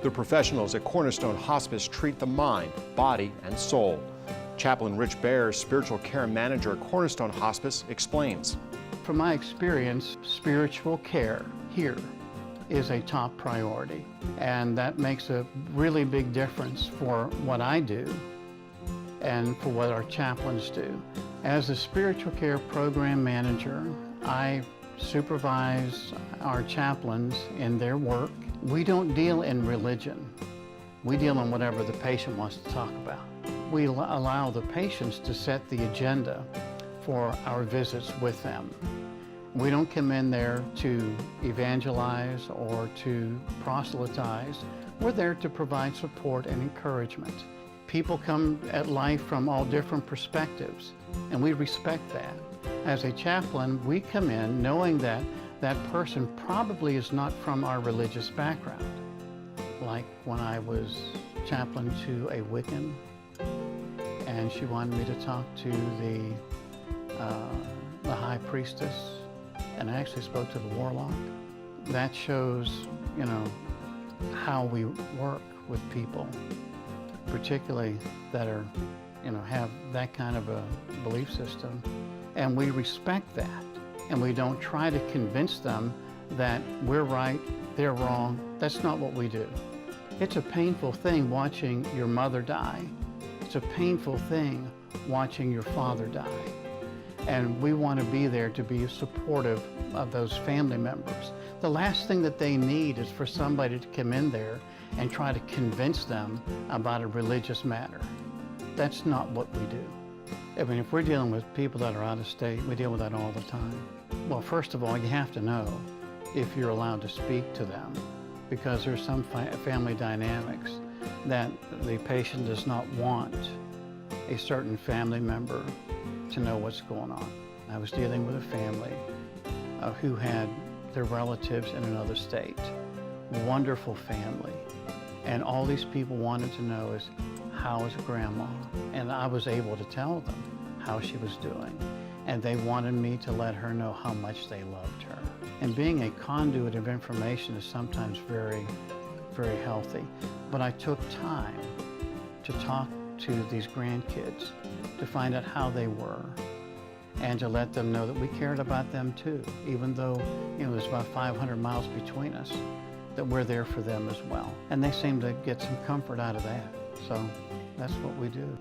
The professionals at Cornerstone Hospice treat the mind, body, and soul. Chaplain Rich Bear, spiritual care manager at Cornerstone Hospice, explains. From my experience, spiritual care here is a top priority, and that makes a really big difference for what I do and for what our chaplains do. As a spiritual care program manager, I supervise our chaplains in their work. We don't deal in religion. We deal in whatever the patient wants to talk about. We allow the patients to set the agenda for our visits with them. We don't come in there to evangelize or to proselytize. We're there to provide support and encouragement. People come at life from all different perspectives, and we respect that. As a chaplain, we come in knowing that that person probably is not from our religious background. Like when I was chaplain to a Wiccan, and she wanted me to talk to the high priestess, and I actually spoke to the warlock. That shows, how we work with people, particularly that are, have that kind of a belief system. And we respect that, and we don't try to convince them that we're right, they're wrong. That's not what we do. It's a painful thing watching your mother die. It's a painful thing watching your father die. And we want to be there to be supportive of those family members. The last thing that they need is for somebody to come in there and try to convince them about a religious matter. That's not what we do. I mean, if we're dealing with people that are out of state, we deal with that all the time. Well, first of all, you have to know if you're allowed to speak to them, because there's some family dynamics that the patient does not want a certain family member to know what's going on. I was dealing with a family who had their relatives in another state. Wonderful family. And all these people wanted to know is, how is grandma? And I was able to tell them how she was doing. And they wanted me to let her know how much they loved her. And being a conduit of information is sometimes very, very healthy. But I took time to talk to these grandkids to find out how they were and to let them know that we cared about them too, even though there's about 500 miles between us, that we're there for them as well. And they seem to get some comfort out of that. So that's what we do.